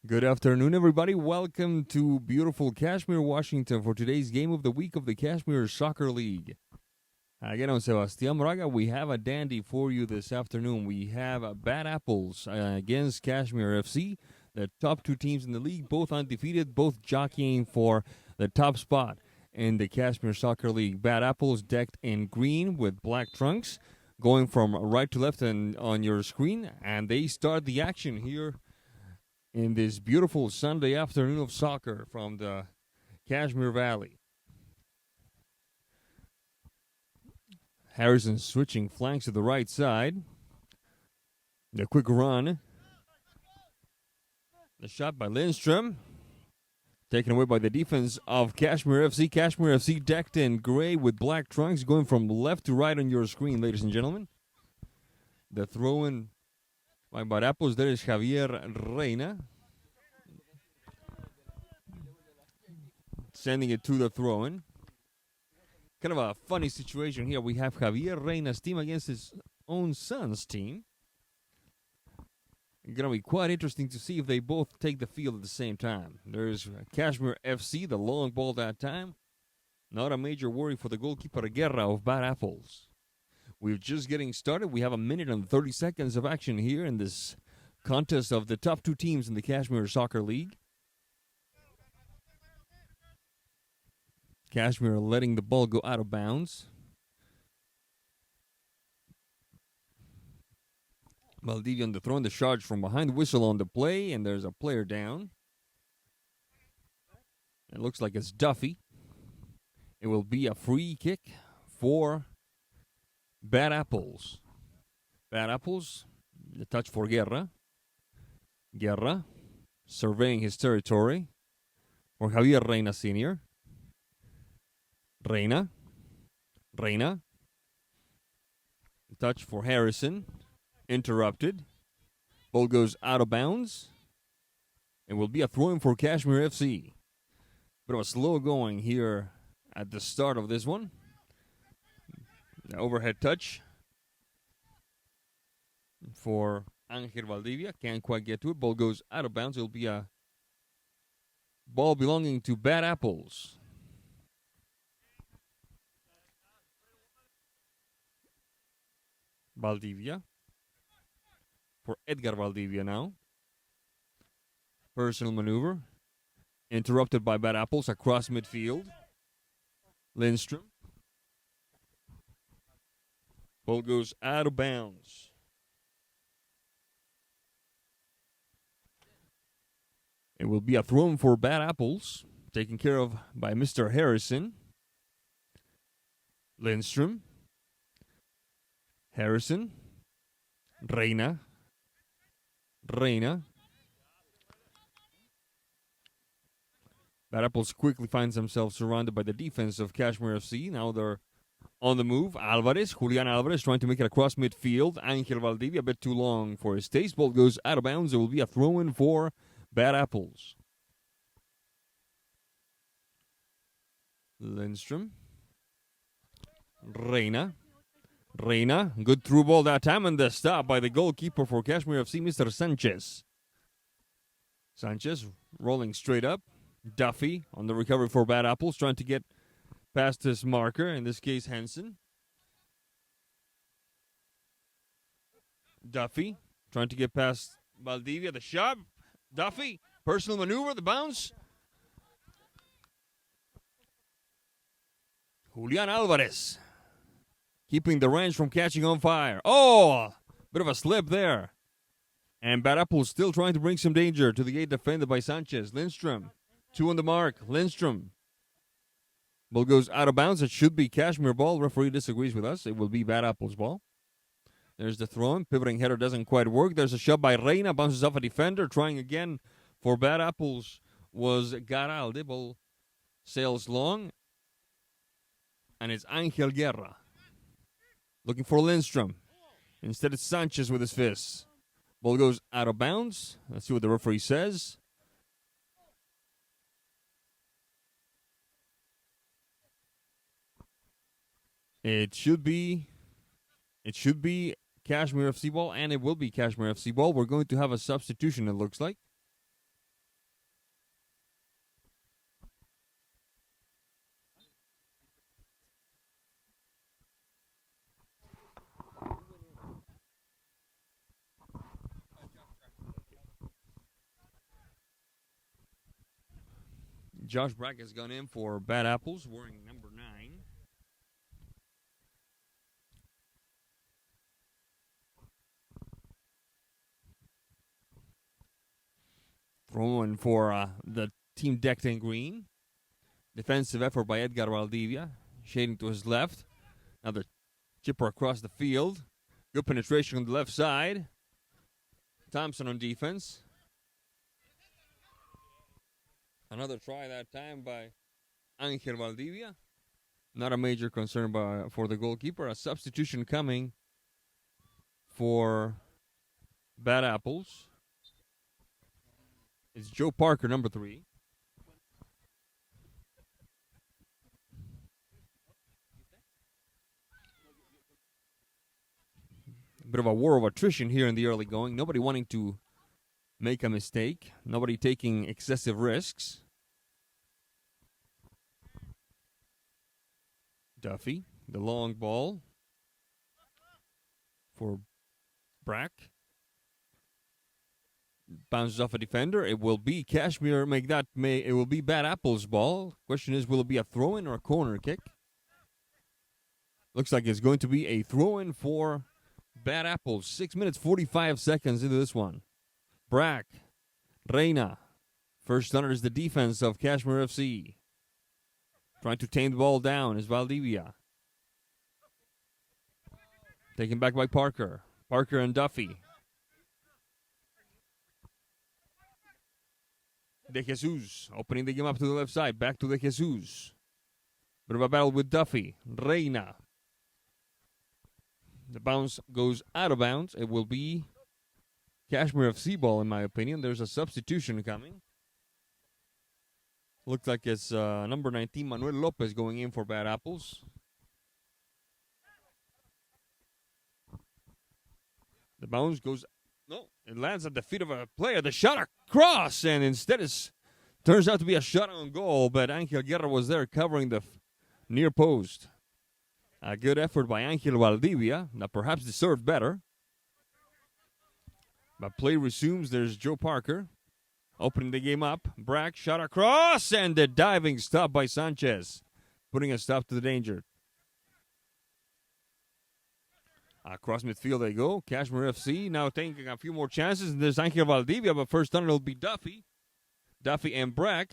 Good afternoon, everybody. Welcome to beautiful Cashmere, Washington for today's game of the week of the Cashmere Soccer League. Again, on Sebastián Braga, we have a dandy for you this afternoon. We have Bad Apples against Cashmere FC, the top two teams in the league, both undefeated, both jockeying for the top spot in the Cashmere Soccer League. Bad Apples decked in green with black trunks, going from right to left on your screen, and they start the action here in this beautiful Sunday afternoon of soccer from the Cashmere Valley. Harrison switching flanks to the right side. The quick run. The shot by Lindstrom. Taken away by the defense of Cashmere FC. Cashmere FC decked in gray with black trunks, going from left to right on your screen, ladies and gentlemen. The throw-in by Bad Apples. There is Javier Reina. Sending it to the throw-in. Kind of a funny situation here. We have Javier Reina's team against his own son's team. It's going to be quite interesting to see if they both take the field at the same time. There's Cashmere FC, the long ball that time. Not a major worry for the goalkeeper Guerra of Bad Apples. We're just getting started. We have a minute and 30 seconds of action here in this contest of the top two teams in the Cashmere Soccer League. Cashmere letting the ball go out of bounds. Valdivia on the throw, the charge from behind, whistle on the play, and there's a player down. It looks like it's Duffy. It will be a free kick for Bad Apples. Bad Apples, the touch for Guerra. Guerra surveying his territory for Javier Reina Sr. Reina. Touch for Harrison. Interrupted. Ball goes out of bounds. It will be a throw-in for Cashmere FC. Bit of a slow going here at the start of this one. The overhead touch for Angel Valdivia. Can't quite get to it. Ball goes out of bounds. It will be a ball belonging to Bad Apples. Valdivia. For Edgar Valdivia now. Personal maneuver. Interrupted by Bad Apples across midfield. Lindstrom. Ball goes out of bounds. It will be a throw-in for Bad Apples. Taken care of by Mr. Harrison. Lindstrom. Harrison. Reina. Bad Apples quickly finds themselves surrounded by the defense of Cashmere FC. Now they're on the move. Julian Alvarez trying to make it across midfield. Angel Valdivia a bit too long for his taste. Ball goes out of bounds. It will be a throw-in for Bad Apples. Lindstrom. Reina, good through ball that time, and the stop by the goalkeeper for Cashmere FC, Mr. Sanchez. Sanchez rolling straight up. Duffy on the recovery for Bad Apples, trying to get past his marker, in this case, Henson. Duffy trying to get past Valdivia, the shot. Duffy, personal maneuver, the bounce. Julian Alvarez keeping the range from catching on fire. Oh, bit of a slip there. And Bad Apples still trying to bring some danger to the gate defended by Sanchez. Lindstrom, 2 on the mark. Lindstrom. Ball goes out of bounds. It should be Cashmere ball. Referee disagrees with us. It will be Bad Apples ball. There's the throw-in. Pivoting header doesn't quite work. There's a shot by Reina. Bounces off a defender. Trying again for Bad Apples was Garalde. Ball sails long. And it's Angel Guerra. Looking for Lindstrom. Instead, it's Sanchez with his fists. Ball goes out of bounds. Let's see what the referee says. It should be Cashmere FC ball, and it will be Cashmere FC ball. We're going to have a substitution, it looks like. Josh Brack has gone in for Bad Apples, wearing number 9. Throwing for the team decked in green. Defensive effort by Edgar Valdivia. Shading to his left. Another chipper across the field. Good penetration on the left side. Thompson on defense. Another try that time by Angel Valdivia. Not a major concern for the goalkeeper. A substitution coming for Bad Apples. It's Joe Parker, number 3. A bit of a war of attrition here in the early going. Nobody wanting to make a mistake. Nobody taking excessive risks. Duffy, the long ball for Brack. Bounces off a defender. It will be Cashmere it will be Bad Apples ball. Question is, will it be a throw-in or a corner kick? Looks like it's going to be a throw-in for Bad Apples. 6 minutes, 45 seconds into this one. Brack, Reina. First runner is the defense of Cashmere FC. Trying to tame the ball down is Valdivia. Taken back by Parker. Parker and Duffy. De Jesus opening the game up to the left side. Back to De Jesus. Bit of a battle with Duffy. Reina. The bounce goes out of bounds. It will be Cashmere FC ball, in my opinion. There's a substitution coming. Looks like it's number 19, Manuel Lopez, going in for Bad Apples. The bounce goes... No, it lands at the feet of a player. The shot across, and instead turns out to be a shot on goal, but Angel Guerra was there covering the near post. A good effort by Angel Valdivia, that perhaps deserved better. But play resumes. There's Joe Parker opening the game up. Brack, shot across, and the diving stop by Sanchez, putting a stop to the danger. Across midfield they go. Cashmere FC now taking a few more chances. And there's Angel Valdivia, but first on it'll be Duffy. Duffy and Brack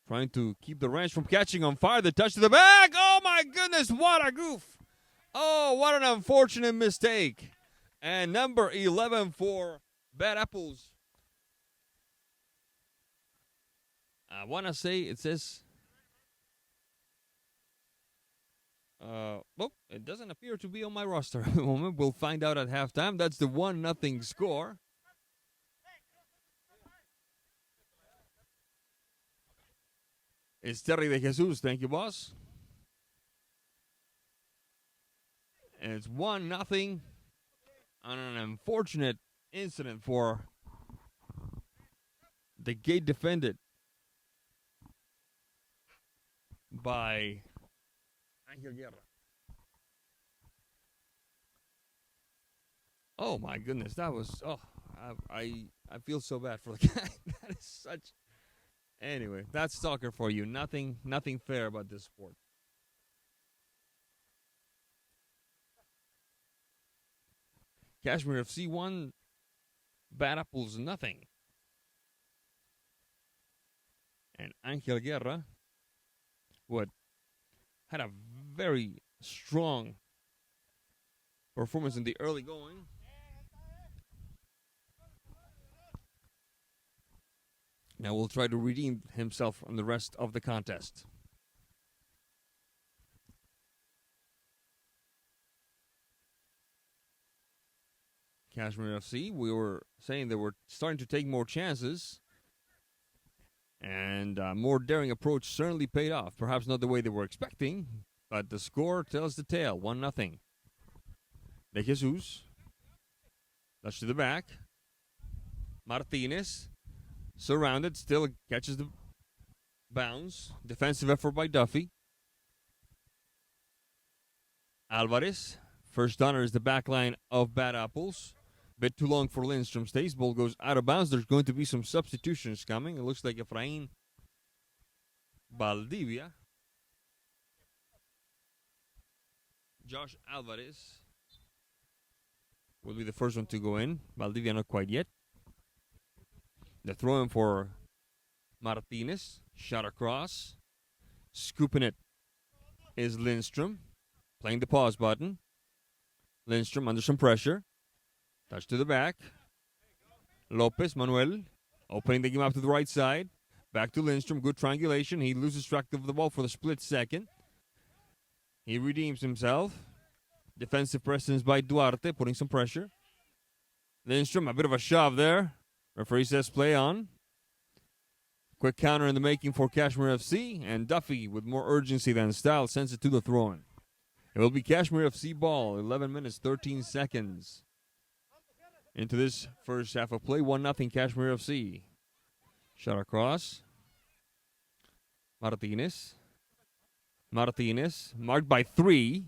trying to keep the Ranch from catching on fire. The touch to the back. Oh, my goodness, what a goof. Oh, what an unfortunate mistake. And number 11 for Bad Apples. I want to say it says... well, it doesn't appear to be on my roster at the moment. We'll find out at halftime. That's the 1-0 score. It's Terry De Jesus. Thank you, boss. And it's 1-0 on an unfortunate incident for the gate defended by Angel Guerra. Oh my goodness, that was I feel so bad for the guy. That is such. Anyway, that's soccer for you. Nothing fair about this sport. Cashmere FC 1, Bad Apples nothing. And Angel Guerra had a very strong performance in the early going. Now will try to redeem himself on the rest of the contest. Cashmere FC, we were saying they were starting to take more chances. And more daring approach certainly paid off. Perhaps not the way they were expecting, but the score tells the tale. 1-0. De Jesus. Touch to the back. Martinez. Surrounded. Still catches the bounce. Defensive effort by Duffy. Alvarez. First runner is the back line of Bad Apples. Bit too long for Lindstrom. Stays. Ball goes out of bounds. There's going to be some substitutions coming. It looks like Efrain Valdivia. Josh Alvarez will be the first one to go in. Valdivia not quite yet. The throw in for Martinez. Shot across. Scooping it is Lindstrom. Playing the pause button. Lindstrom under some pressure. Touch to the back. Lopez Manuel opening the game up to the right side. Back to Lindstrom. Good triangulation. He loses track of the ball for the split second. He redeems himself. Defensive presence by Duarte, putting some pressure. Lindstrom, a bit of a shove there. Referee says play on. Quick counter in the making for Cashmere FC. And Duffy, with more urgency than style, sends it to the throw-in. It will be Cashmere FC ball. 11 minutes, 13 seconds. Into this first half of play. 1-0 Cashmere FC. Shot across. Martinez, marked by 3.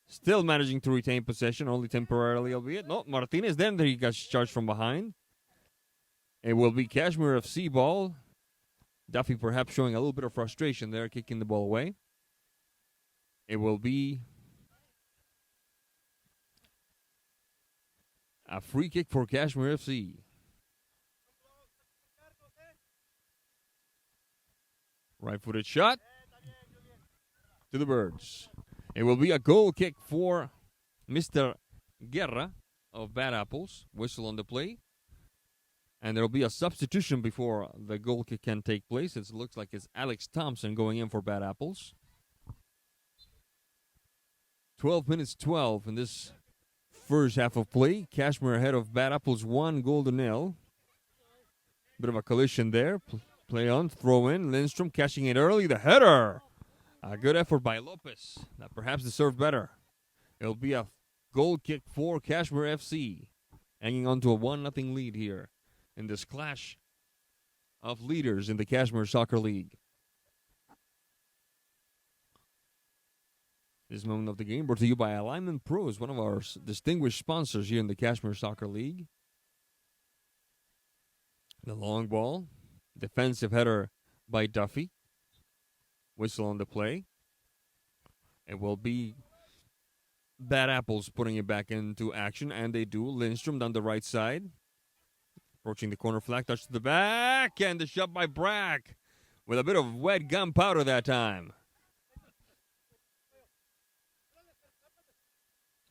Still managing to retain possession, only temporarily, albeit. No, Martinez, then he got charged from behind. It will be Cashmere FC ball. Duffy perhaps showing a little bit of frustration there, kicking the ball away. It will be a free kick for Cashmere FC. Right-footed shot to the Birds. It will be a goal kick for Mr. Guerra of Bad Apples. Whistle on the play. And there will be a substitution before the goal kick can take place. It looks like it's Alex Thompson going in for Bad Apples. 12 minutes 12 in this first half of play. Cashmere ahead of Bad Apples 1-0. Bit of a collision there. Play on, throw in. Lindstrom catching it early. The header. A good effort by Lopez. That perhaps deserved better. It'll be a goal kick for Cashmere FC. Hanging on to a 1-0 lead here in this clash of leaders in the Cashmere Soccer League. This moment of the game brought to you by Alignment Pros, one of our distinguished sponsors here in the Cashmere Soccer League. The long ball. Defensive header by Duffy. Whistle on the play. It will be Bad Apples putting it back into action, and they do. Lindstrom down the right side. Approaching the corner flag, touch to the back, and the shot by Brack with a bit of wet gunpowder that time.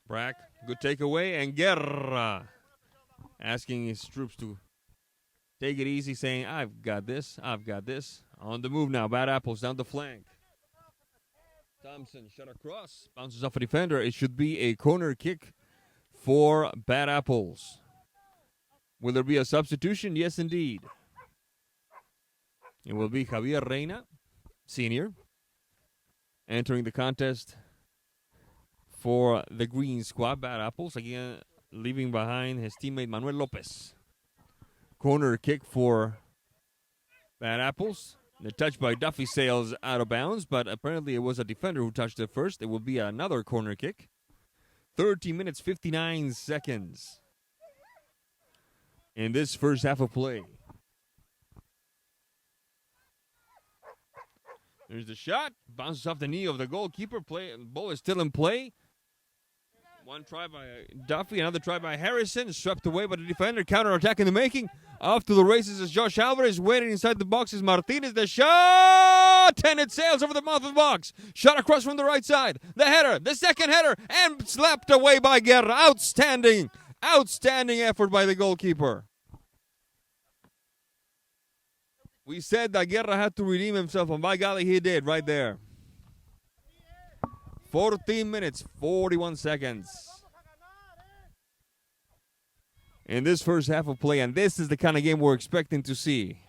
Brack, good takeaway, and Guerra asking his troops to take it easy, saying, I've got this. On the move now, Bad Apples down the flank. Thompson shot across, bounces off a defender. It should be a corner kick for Bad Apples. Will there be a substitution? Yes, indeed. It will be Javier Reina, senior, entering the contest for the green squad. Bad Apples, again, leaving behind his teammate Manuel Lopez. Corner kick for Bad Apples. The touch by Duffy sails out of bounds, but apparently it was a defender who touched it first. It will be another corner kick. 13 minutes, 59 seconds in this first half of play. There's the shot. Bounces off the knee of the goalkeeper. Ball is still in play. One try by Duffy, another try by Harrison. Swept away by the defender. Counter-attack in the making. Off to the races is Josh Alvarez. Waiting inside the box is Martinez. The shot! And it sails over the mouth of the box. Shot across from the right side. The header. The second header. And slapped away by Guerra. Outstanding. Outstanding effort by the goalkeeper. We said that Guerra had to redeem himself, and by golly, he did right there. 14 minutes, 41 seconds in this first half of play, and this is the kind of game we're expecting to see.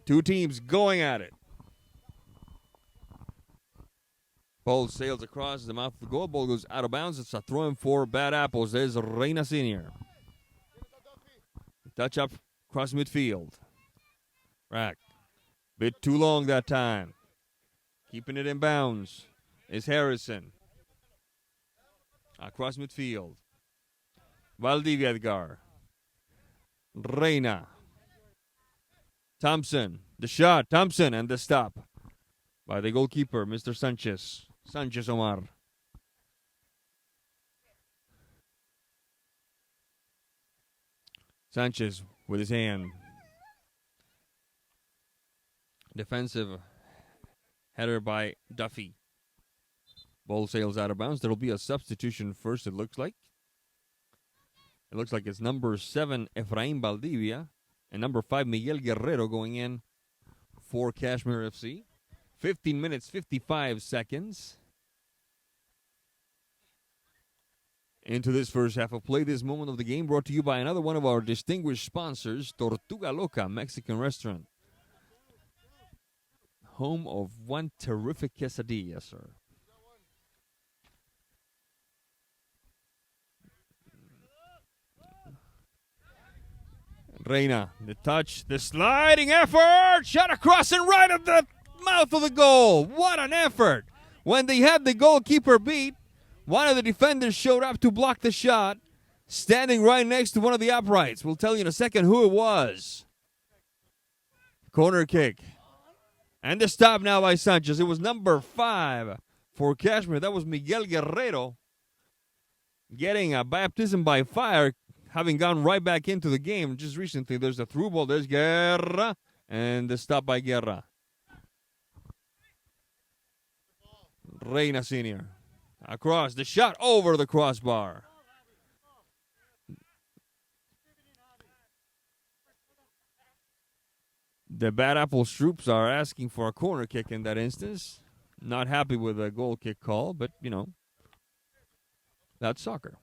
Two teams going at it. Ball sails across the mouth of the goal. Ball goes out of bounds. It's a throw-in for Bad Apples. There's Reina Senior. Touch up across midfield. Rack. Bit too long that time. Keeping it in bounds is Harrison. Across midfield. Valdivia Edgar. Reina. Thompson. The shot, Thompson, and the stop by the goalkeeper, Mr. Sanchez. Sanchez Omar. Sanchez with his hand. Defensive header by Duffy. Ball sails out of bounds. There will be a substitution first, it looks like. It looks like it's number 7, Efrain Valdivia, and number 5, Miguel Guerrero going in for Cashmere FC. 15 minutes, 55 seconds into this first half of play. This moment of the game brought to you by another one of our distinguished sponsors, Tortuga Loca Mexican Restaurant. Home of one terrific quesadilla, sir. Reina, the touch, the sliding effort, shot across and right at the mouth of the goal. What an effort. When they had the goalkeeper beat, one of the defenders showed up to block the shot, standing right next to one of the uprights. We'll tell you in a second who it was. Corner kick. And the stop now by Sanchez. It was number 5 for Cashmere. That was Miguel Guerrero getting a baptism by fire, having gone right back into the game just recently. There's a through ball. There's Guerra. And the stop by Guerra. Reina Senior. Across. The shot over the crossbar. The Bad Apples troops are asking for a corner kick in that instance. Not happy with a goal kick call, but, you know, that's soccer.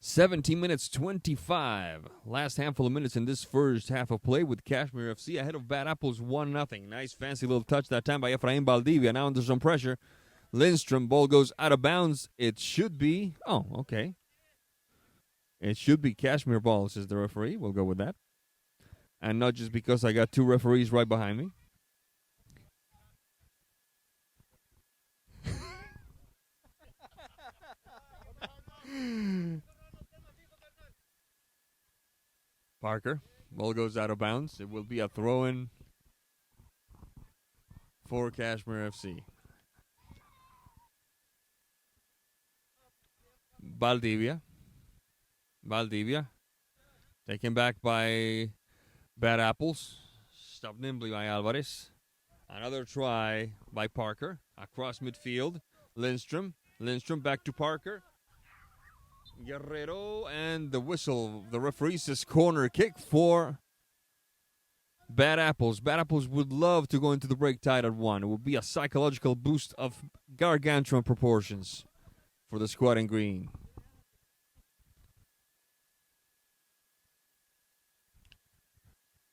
"17 minutes 25. Last handful of minutes in this first half of play with Cashmere FC ahead of Bad Apples 1-0. Nice fancy little touch that time by Efrain Valdivia. Now under some pressure. Lindstrom, ball goes out of bounds. It should be, oh, okay. It should be Cashmere ball, says the referee. We'll go with that. And not just because I got 2 referees right behind me. Parker, ball goes out of bounds. It will be a throw-in for Cashmere FC. Valdivia. Taken back by Bad Apples. Stopped nimbly by Alvarez. Another try by Parker. Across midfield. Lindstrom back to Parker. Guerrero, and the whistle. The referee says corner kick for Bad Apples. Bad Apples would love to go into the break tied at 1. It would be a psychological boost of gargantuan proportions for the squad in green.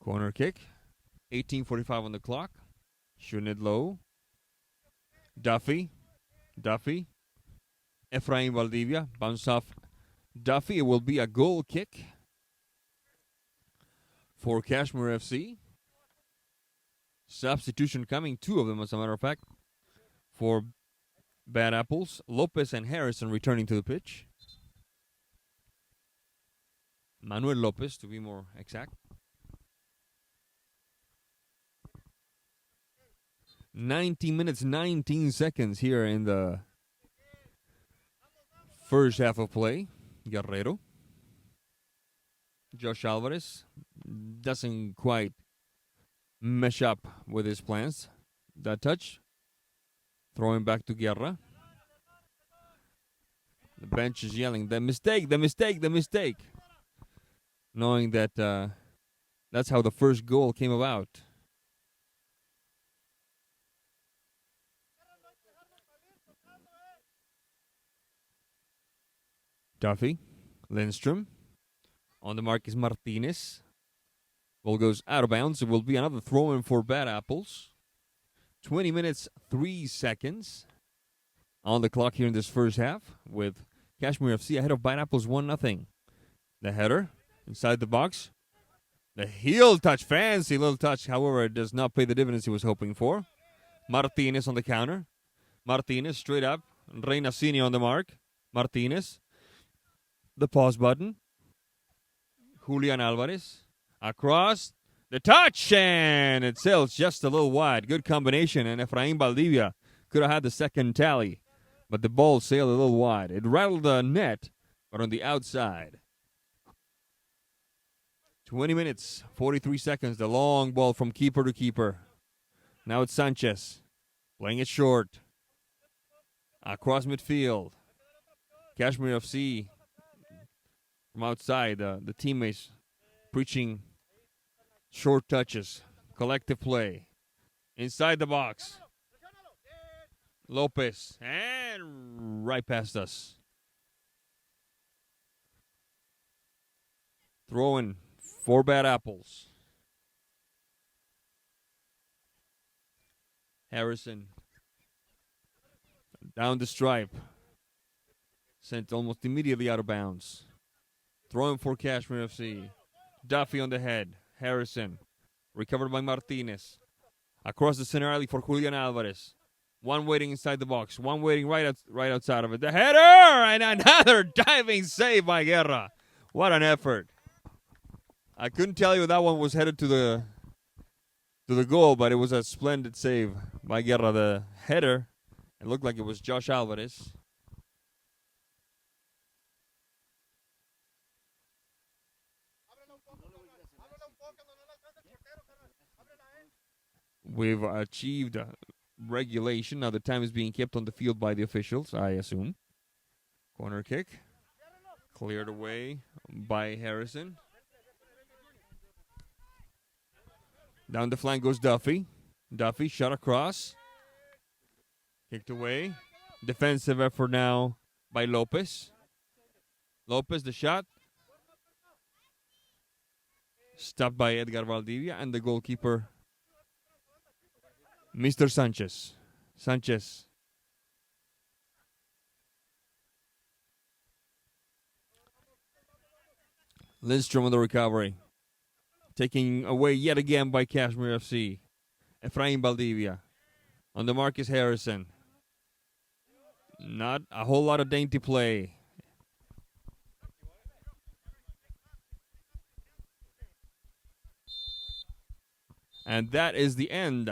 Corner kick. 18:45 on the clock. Shooting it low. Duffy. Efrain Valdivia. Bounce off Duffy. It will be a goal kick for Cashmere FC. Substitution coming, 2 of them as a matter of fact, for Bad Apples. Lopez and Harrison returning to the pitch. Manuel Lopez, to be more exact. 19 minutes, 19 seconds here in the first half of play. Guerrero. Josh Alvarez doesn't quite mesh up with his plans. That touch. Throwing back to Guerra. The bench is yelling, the mistake. Knowing that that's how the first goal came about. Duffy, Lindstrom. On the mark is Martinez. Ball goes out of bounds. It will be another throw-in for Bad Apples. 20 minutes, 3 seconds on the clock here in this first half with Cashmere FC ahead of Bad Apples 1-0. The header inside the box. The heel touch, fancy little touch. However, it does not pay the dividends he was hoping for. Martinez on the counter. Martinez straight up. Reynacini on the mark. Martinez. The pause button. Julian Alvarez. Across. The touch, and it sails just a little wide. Good combination, and Efrain Valdivia could have had the second tally, but the ball sailed a little wide. It rattled the net, but on the outside. 20 minutes, 43 seconds, the long ball from keeper to keeper. Now it's Sanchez, playing it short. Across midfield. Cashmere FC from outside, the teammates preaching short touches, collective play. Inside the box. Lopez, and right past us. Throwing 4 bad apples. Harrison. Down the stripe. Sent almost immediately out of bounds. Throwing for Cashmere FC. Duffy on the head. Harrison. Recovered by Martinez. Across the center alley for Julian Alvarez. One waiting inside the box. One waiting right outside of it. The header! And another diving save by Guerra. What an effort. I couldn't tell you that one was headed to the goal, but it was a splendid save by Guerra. The header, it looked like it was Josh Alvarez. We've achieved regulation. Now the time is being kept on the field by the officials, I assume. Corner kick. Cleared away by Harrison. Down the flank goes Duffy. Duffy shot across. Kicked away. Defensive effort now by Lopez. Lopez, the shot. Stopped by Edgar Valdivia and the goalkeeper, Mr. Sanchez. Sanchez. Lindstrom on the recovery. Taken away yet again by Cashmere FC. Efrain Valdivia. On the mark is Harrison. Not a whole lot of dainty play. And that is the end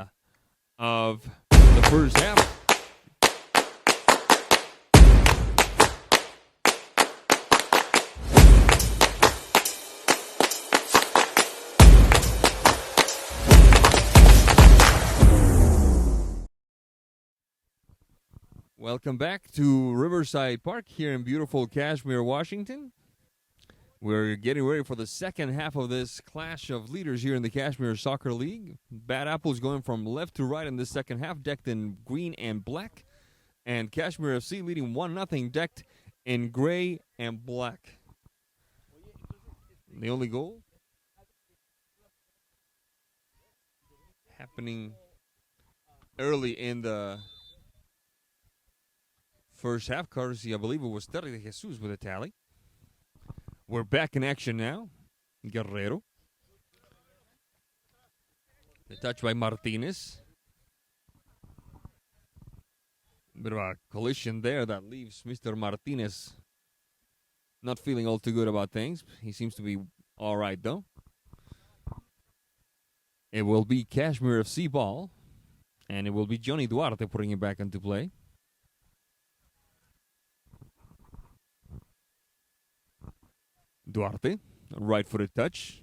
of the first half. Welcome back to Riverside Park here in beautiful Cashmere, Washington. We're getting ready for the second half of this clash of leaders here in the Cashmere Soccer League. Bad Apples going from left to right in the second half, decked in green and black. And Cashmere FC leading 1-0, decked in gray and black. The only goal happening early in the first half, courtesy, I believe it was Terry de Jesus with a tally. We're back in action now. Guerrero. The touch by Martinez. Bit of a collision there that leaves Mr. Martinez not feeling all too good about things. He seems to be all right, though. It will be Cashmere FC ball, and it will be Johnny Duarte putting it back into play. Duarte, a right-footed touch.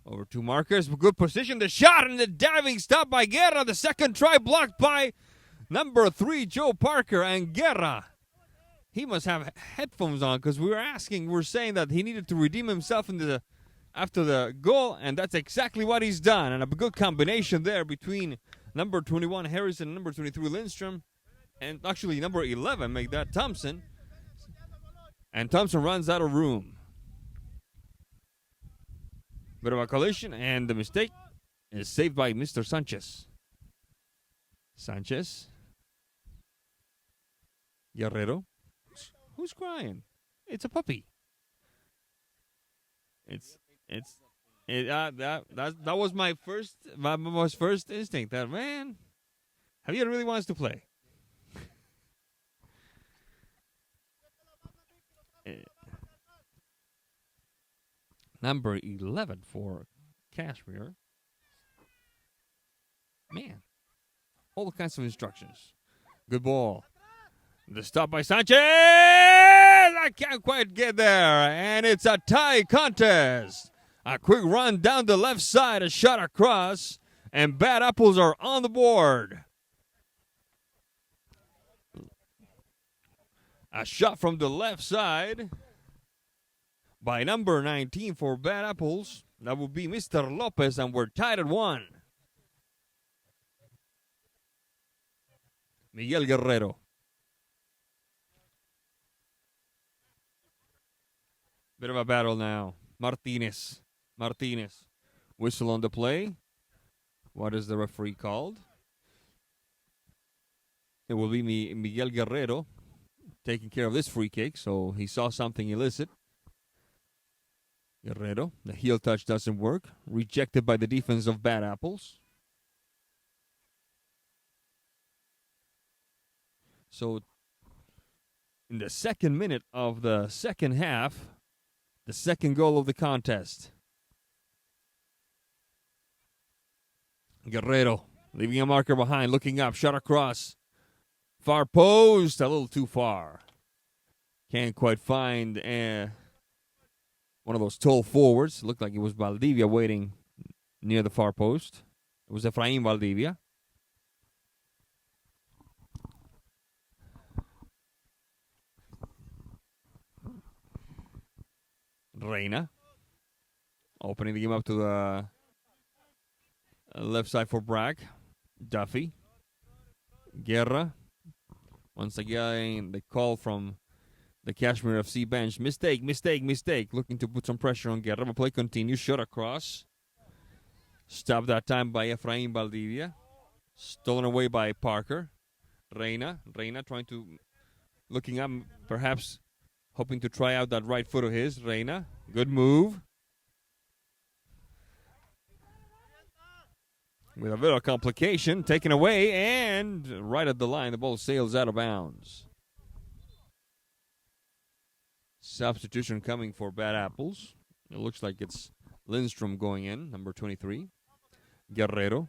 Over to Marcus, good position, the shot and the diving stop by Guerra. The second try blocked by number 3, Joe Parker. And Guerra, he must have headphones on because we're saying that he needed to redeem himself after the goal, and that's exactly what he's done. And a good combination there between number 21, Harrison, and number 23, Lindstrom. And actually, number 11, make that Thompson. And Thompson runs out of room. Bit of a collision, and the mistake is saved by Mr. Sanchez. Sanchez. Guerrero. Who's crying? It's a puppy. That was my first instinct. That man, Javier really wants to play. Number 11 for Cashmere. Man, all kinds of instructions. Good ball. The stop by Sanchez. I can't quite get there. And it's a tie contest. A quick run down the left side, a shot across, and Bad Apples are on the board. A shot from the left side by number 19 for Bad Apples. That will be Mr. Lopez, and we're tied at 1. Miguel Guerrero. Bit of a battle now. Martinez. Whistle on the play. What is the referee called? It will be Miguel Guerrero taking care of this free kick, so he saw something illicit. Guerrero, the heel touch doesn't work. Rejected by the defense of Bad Apples. So, in the second minute of the second half, the second goal of the contest. Guerrero leaving a marker behind, looking up, shot across. Far post, a little too far. Can't quite find one of those tall forwards. Looked like it was Valdivia waiting near the far post. It was Efrain Valdivia. Reina opening the game up to the left side for Bragg. Duffy. Guerra. Once again, the call from the Cashmere FC bench. Mistake. Looking to put some pressure on Guerra. But play continues. Shot across. Stopped that time by Efrain Valdivia. Stolen away by Parker. Reina trying to... Looking up, perhaps hoping to try out that right foot of his. Reina. Good move. With a bit of complication, taken away, and right at the line, the ball sails out of bounds. Substitution coming for Bad Apples. It looks like it's Lindstrom going in, number 23. Guerrero,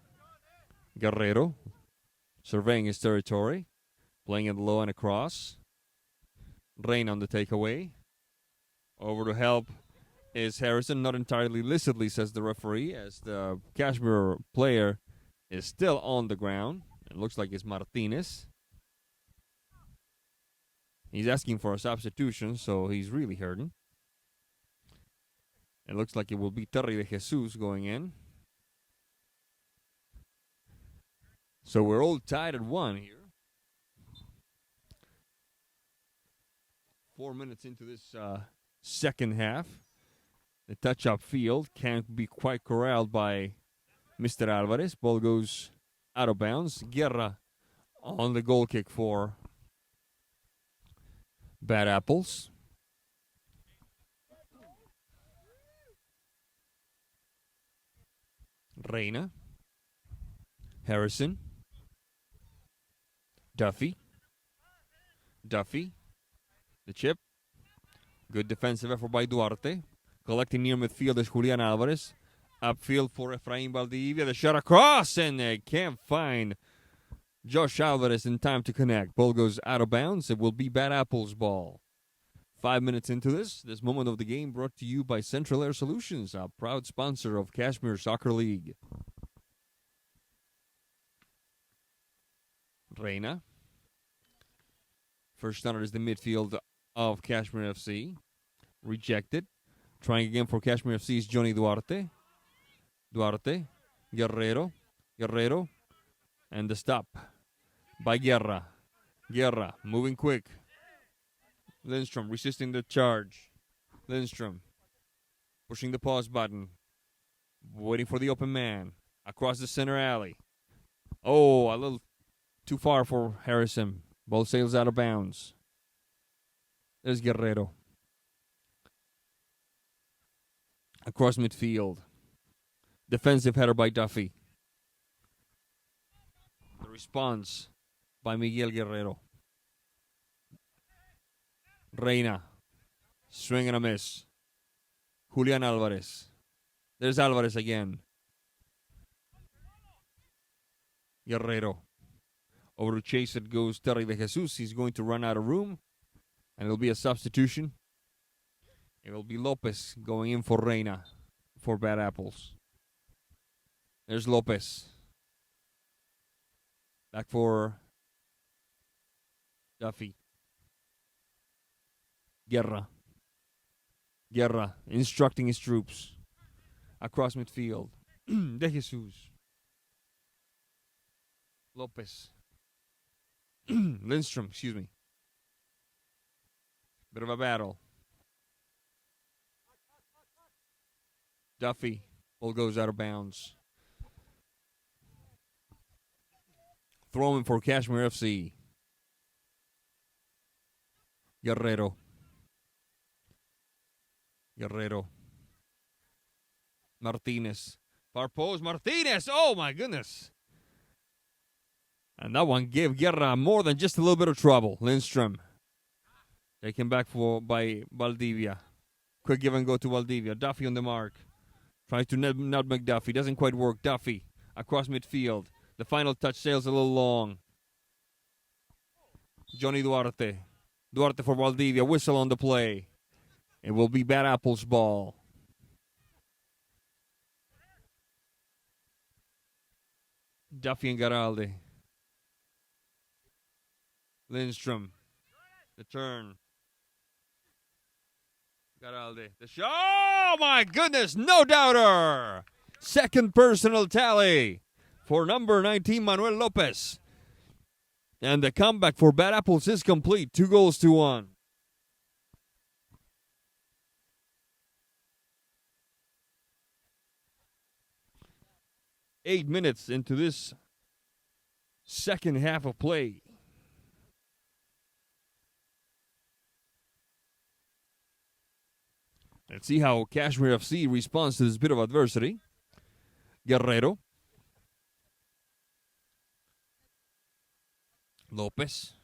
surveying his territory, playing it low and across. Rain on the takeaway. Over to help is Harrison, not entirely illicitly, says the referee, as the Cashmere player is still on the ground. It looks like it's Martinez. He's asking for a substitution, so he's really hurting. It looks like it will be Terry de Jesus going in. So we're all tied at 1 here. 4 minutes into this second half. The touch up field can't be quite corralled by Mr. Alvarez. Ball goes out of bounds. Guerra on the goal kick for Bad Apples. Reina. Harrison. Duffy. The chip. Good defensive effort by Duarte. Collecting near midfield is Julian Alvarez. Upfield for Efrain Valdivia. The shot across, and they can't find Josh Alvarez in time to connect. Ball goes out of bounds. It will be Bad Apples' ball. 5 minutes into this moment of the game brought to you by Central Air Solutions, a proud sponsor of Cashmere Soccer League. Reina. First starter is the midfield of Cashmere FC. Rejected. Trying again for Cashmere FC is Johnny Duarte. Guerrero. And the stop by Guerra. Moving quick. Lindstrom resisting the charge. Lindstrom pushing the pause button. Waiting for the open man. Across the center alley. Oh, a little too far for Harrison. Ball sails out of bounds. There's Guerrero. Across midfield. Defensive header by Duffy. The response by Miguel Guerrero. Reina. Swing and a miss. Julian Alvarez. There's Alvarez again. Guerrero. Over to chase it goes Terry de Jesus. He's going to run out of room. And it'll be a substitution. It will be Lopez going in for Reina for Bad Apples. There's Lopez. Back for Duffy. Guerra instructing his troops across midfield. De Jesus. Lopez. Lindstrom, excuse me. Bit of a battle. Duffy. Ball goes out of bounds. Throwing for Cashmere FC. Guerrero. Martinez. Far post. Martinez. Oh, my goodness. And that one gave Guerra more than just a little bit of trouble. Lindstrom. Taken back by Valdivia. Quick give and go to Valdivia. Duffy on the mark. Tries to nutmeg Duffy. Doesn't quite work. Duffy across midfield. The final touch sails a little long. Johnny Duarte. Duarte for Valdivia. Whistle on the play. It will be Bad Apples' ball. Duffy and Garalde. Lindstrom. The turn. Garalde. The shot. Oh, my goodness. No doubter. Second personal tally for number 19, Manuel Lopez. And the comeback for Bad Apples is complete. 2-1. 8 minutes into this second half of play. Let's see how Cashmere FC responds to this bit of adversity. Guerrero. Lopez.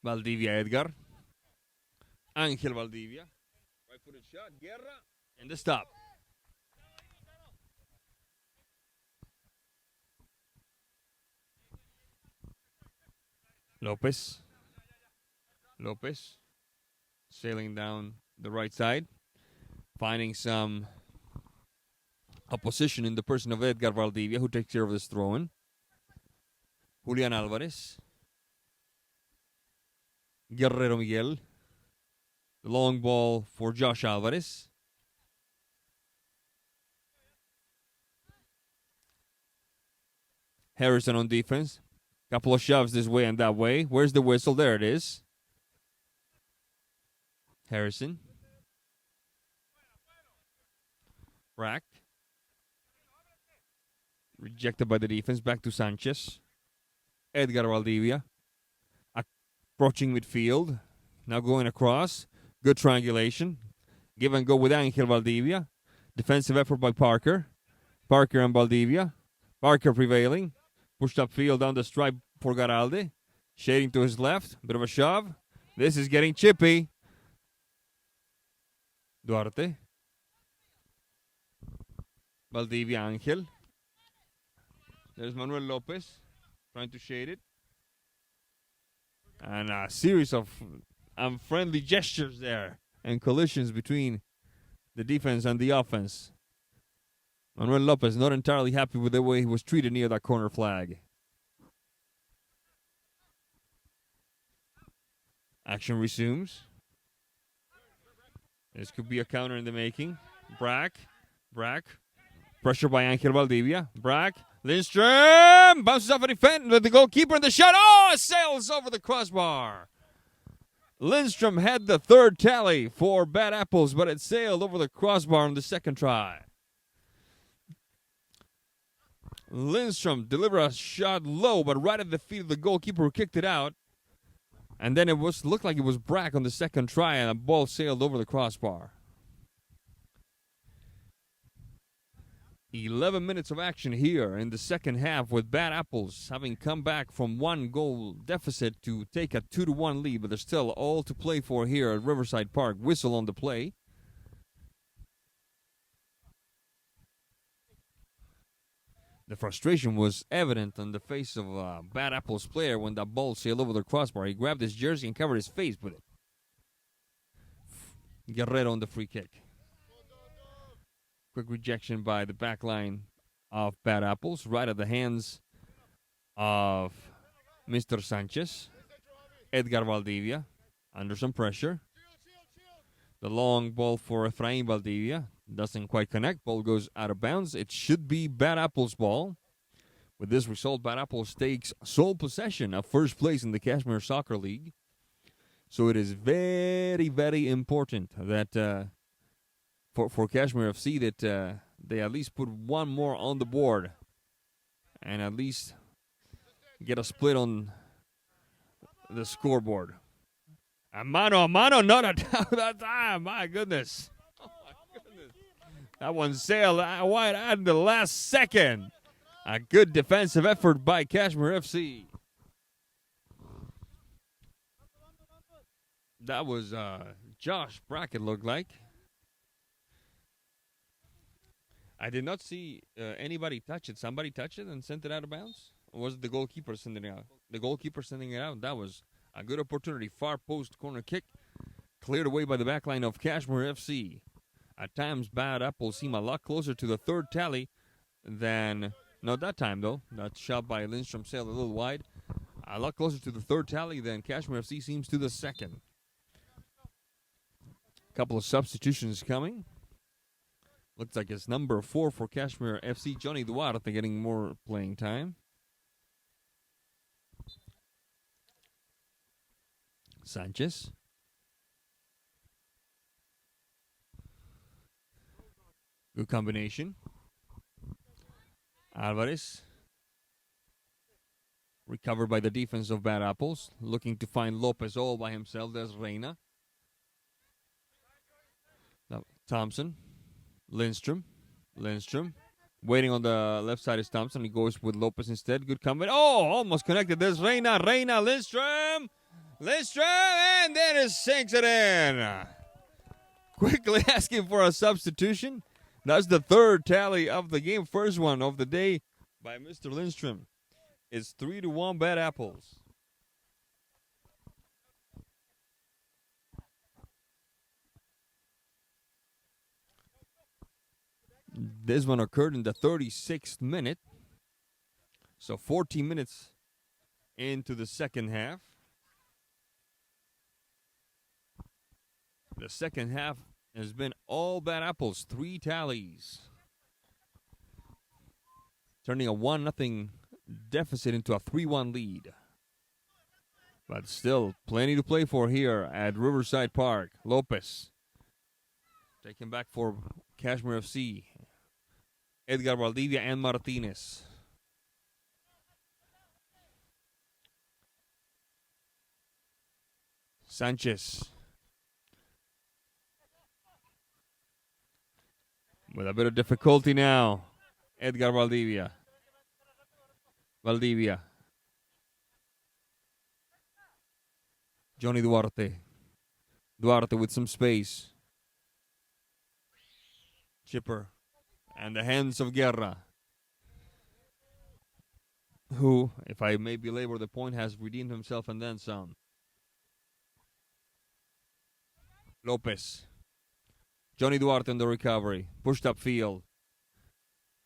Valdivia Edgar. Angel Valdivia. Right-footed shot. Guerra. And the stop. Lopez. Sailing down the right side. Finding some opposition in the person of Edgar Valdivia, who takes care of this throw-in. Julian Alvarez. Guerrero Miguel. The long ball for Josh Alvarez. Harrison on defense. Couple of shoves this way and that way. Where's the whistle? There it is. Harrison. Brack. Rejected by the defense. Back to Sanchez. Edgar Valdivia. Approaching midfield. Now going across. Good triangulation. Give and go with Angel Valdivia. Defensive effort by Parker. Parker and Valdivia. Parker prevailing. Pushed upfield down the stripe for Garalde. Shading to his left. Bit of a shove. This is getting chippy. Duarte. Valdivia Angel. There's Manuel Lopez. Trying to shade it. And a series of unfriendly gestures there. And collisions between the defense and the offense. Manuel Lopez not entirely happy with the way he was treated near that corner flag. Action resumes. This could be a counter in the making. Brack. Pressure by Angel Valdivia. Brack. Lindstrom. Bounces off a defense with the goalkeeper and the shot. Oh, it sails over the crossbar. Lindstrom had the third tally for Bad Apples, but it sailed over the crossbar on the second try. Lindstrom delivered a shot low, but right at the feet of the goalkeeper who kicked it out. And then it looked like it was Brack on the second try, and the ball sailed over the crossbar. 11 minutes of action here in the second half, with Bad Apples having come back from 1-goal deficit to take a 2-1 lead, but there's still all to play for here at Riverside Park. Whistle on the play. The frustration was evident on the face of Bad Apples player when that ball sailed over the crossbar. He grabbed his jersey and covered his face with it. Guerrero on the free kick. Quick rejection by the back line of Bad Apples, right at the hands of Mr. Sanchez. Edgar Valdivia under some pressure. The long ball for Efrain Valdivia doesn't quite connect. Ball goes out of bounds. It should be Bad Apples' ball. With this result, Bad Apples takes sole possession of first place in the Cashmere Soccer League. So it is very, very important that for Cashmere FC that they at least put one more on the board and at least get a split on the scoreboard. A mano, not a time. My goodness. Oh, my goodness. That one sailed wide out in the last second. A good defensive effort by Cashmere FC. That was Josh Brackett, looked like. I did not see anybody touch it. Somebody touched it and sent it out of bounds? Or was it the goalkeeper sending it out? The goalkeeper sending it out. That was a good opportunity. Far post corner kick. Cleared away by the back line of Cashmere FC. At times, Bad Apples seem a lot closer to the third tally than... Not that time, though. That shot by Lindstrom sailed a little wide. A lot closer to the third tally than Cashmere FC seems to the second. Couple of substitutions coming. Looks like it's number 4 for Cashmere FC, Johnny Duarte, getting more playing time. Sanchez. Good combination. Alvarez. Recovered by the defense of Bad Apples. Looking to find Lopez all by himself. There's Reina. Now, Thompson. Lindstrom. Waiting on the left side is Thompson. He goes with Lopez instead. Good comeback. Oh, almost connected. There's Reina. Lindstrom. And then it sinks it in. Quickly asking for a substitution. That's the third tally of the game. First one of the day by Mr. Lindstrom. It's 3-1 Bad Apples. This one occurred in the 36th minute. So 14 minutes into the second half. The second half has been all Bad Apples. 3 tallies. Turning a 1-0 deficit into a 3-1 lead. But still, plenty to play for here at Riverside Park. Lopez. Taken back for Cashmere FC. Edgar Valdivia and Martinez. Sanchez. With a bit of difficulty now. Edgar Valdivia. Johnny Duarte. Duarte with some space. Chipper. And the hands of Guerra. Who, if I may belabor the point, has redeemed himself and then some. Lopez. Johnny Duarte on the recovery. Pushed upfield.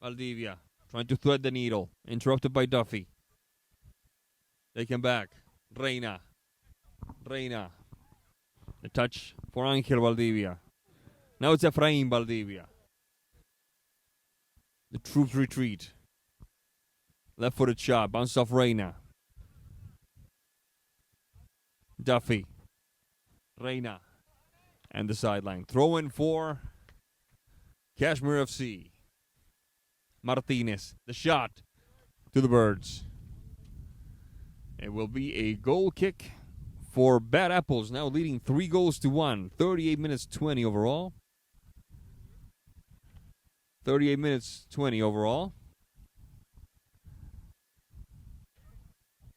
Valdivia trying to thread the needle. Interrupted by Duffy. Taken back. Reina. The touch for Angel Valdivia. Now it's Efrain Valdivia. The troops retreat. Left-footed shot. Bounce off Reina. Duffy. Reina. And the sideline. Throw in for Cashmere FC. Martinez. The shot to the Birds. It will be a goal kick for Bad Apples. Now leading 3-1. 38 minutes 20 overall. 38 minutes, 20 overall.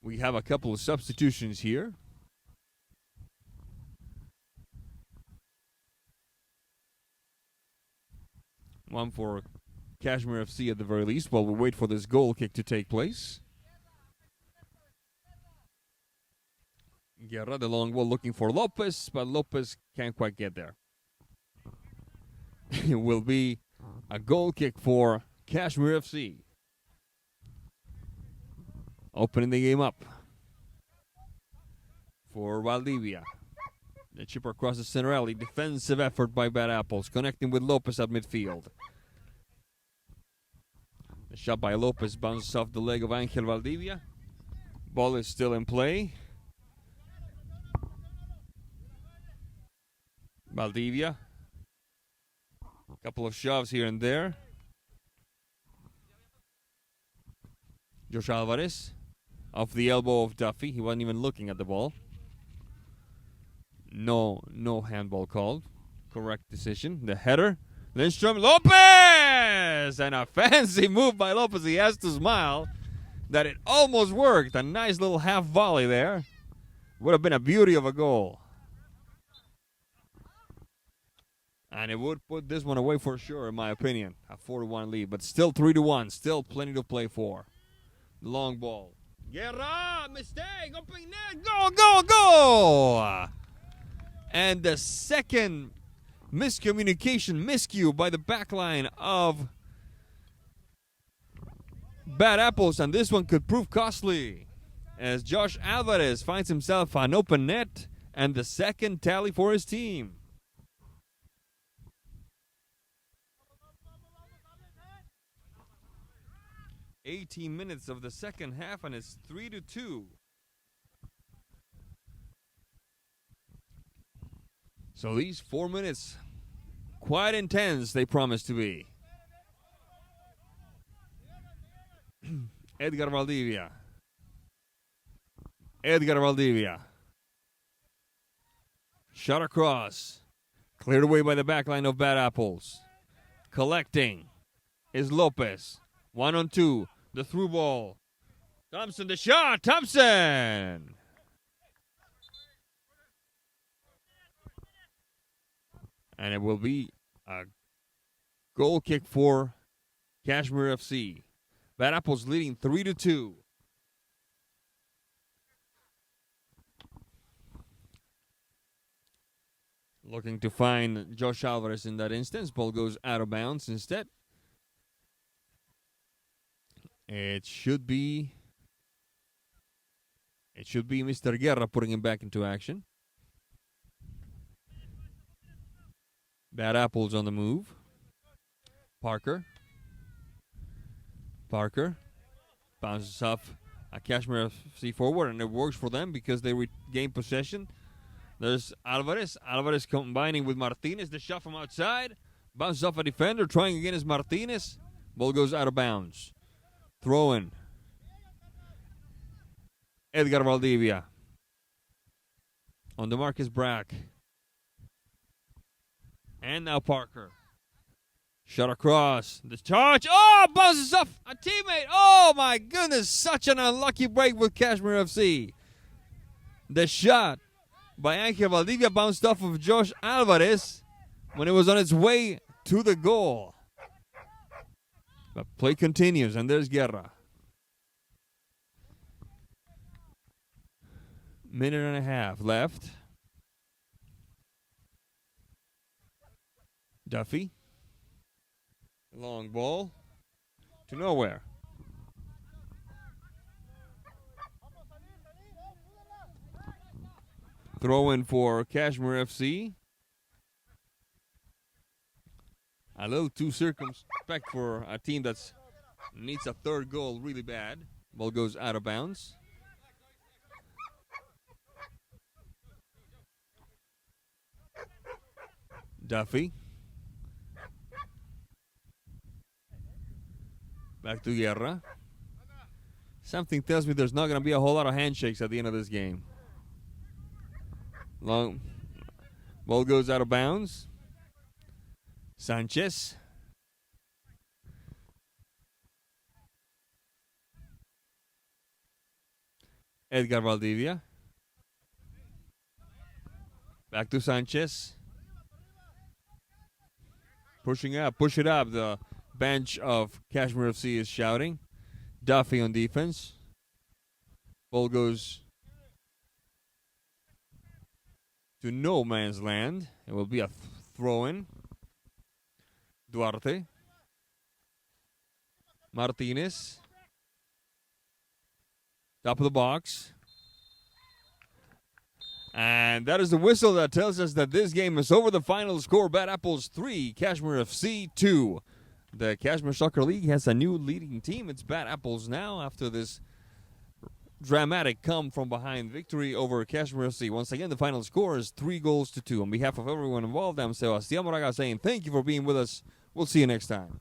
We have a couple of substitutions here. One for Cashmere FC at the very least, while we wait for this goal kick to take place. Guerra, the long ball, looking for Lopez, but Lopez can't quite get there. It will be a goal kick for Cashmere FC. Opening the game up for Valdivia. The chipper across the center alley. Defensive effort by Bad Apples, connecting with Lopez at midfield. The shot by Lopez bounces off the leg of Angel Valdivia. Ball is still in play. Valdivia. A couple of shoves here and there. Josh Alvarez off the elbow of Duffy. He wasn't even looking at the ball. No handball called. Correct decision. The header. Lindstrom. Lopez! And a fancy move by Lopez. He has to smile that it almost worked. A nice little half volley there. Would have been a beauty of a goal. And it would put this one away for sure, in my opinion. A 4-1 lead, but still 3-1. Still plenty to play for. Long ball. Guerra! Mistake! Opening net! Go! And the second miscue by the back line of Bad Apples, and this one could prove costly as Josh Alvarez finds himself an open net and the second tally for his team. 18 minutes of the second half, and it's 3-2. So these 4 minutes, quite intense, they promise to be. Edgar Valdivia. Shot across. Cleared away by the back line of Bad Apples. Collecting is Lopez. 1-on-2. The through ball. Thompson, the shot. Thompson. And it will be a goal kick for Cashmere FC. Bad Apples leading 3-2. Looking to find Josh Alvarez in that instance. Ball goes out of bounds instead. It should be Mr. Guerra putting him back into action. Bad Apples on the move. Parker bounces off a Cashmere FC forward, and it works for them because they regain possession. There's Alvarez. Alvarez combining with Martinez. The shot from outside. Bounces off a defender. Trying again is Martinez. Ball goes out of bounds. Throw in. Edgar Valdivia. On the mark is Brack. And now Parker. Shot across. The charge. Oh, bounces off a teammate. Oh, my goodness. Such an unlucky break with Cashmere FC. The shot by Angel Valdivia bounced off of Josh Alvarez when it was on its way to the goal. But play continues, and there's Guerra. Minute and a half left. Duffy. Long ball to nowhere. Throw in for Cashmere FC. A little too circumspect for a team that needs a third goal really bad. Ball goes out of bounds. Duffy. Back to Guerra. Something tells me there's not going to be a whole lot of handshakes at the end of this game. Long ball goes out of bounds. Sanchez. Edgar Valdivia. Back to Sanchez. Pushing up, push it up. The bench of Cashmere FC is shouting. Duffy on defense. Ball goes to no man's land. It will be a throw-in. Duarte. Martinez. Top of the box. And that is the whistle that tells us that this game is over. The final score, Bad Apples 3, Cashmere FC 2. The Cashmere Soccer League has a new leading team. It's Bad Apples now after this dramatic come-from-behind victory over Cashmere FC. Once again, the final score is 3-2. On behalf of everyone involved, I'm Sebastián Moraga saying thank you for being with us. We'll see you next time.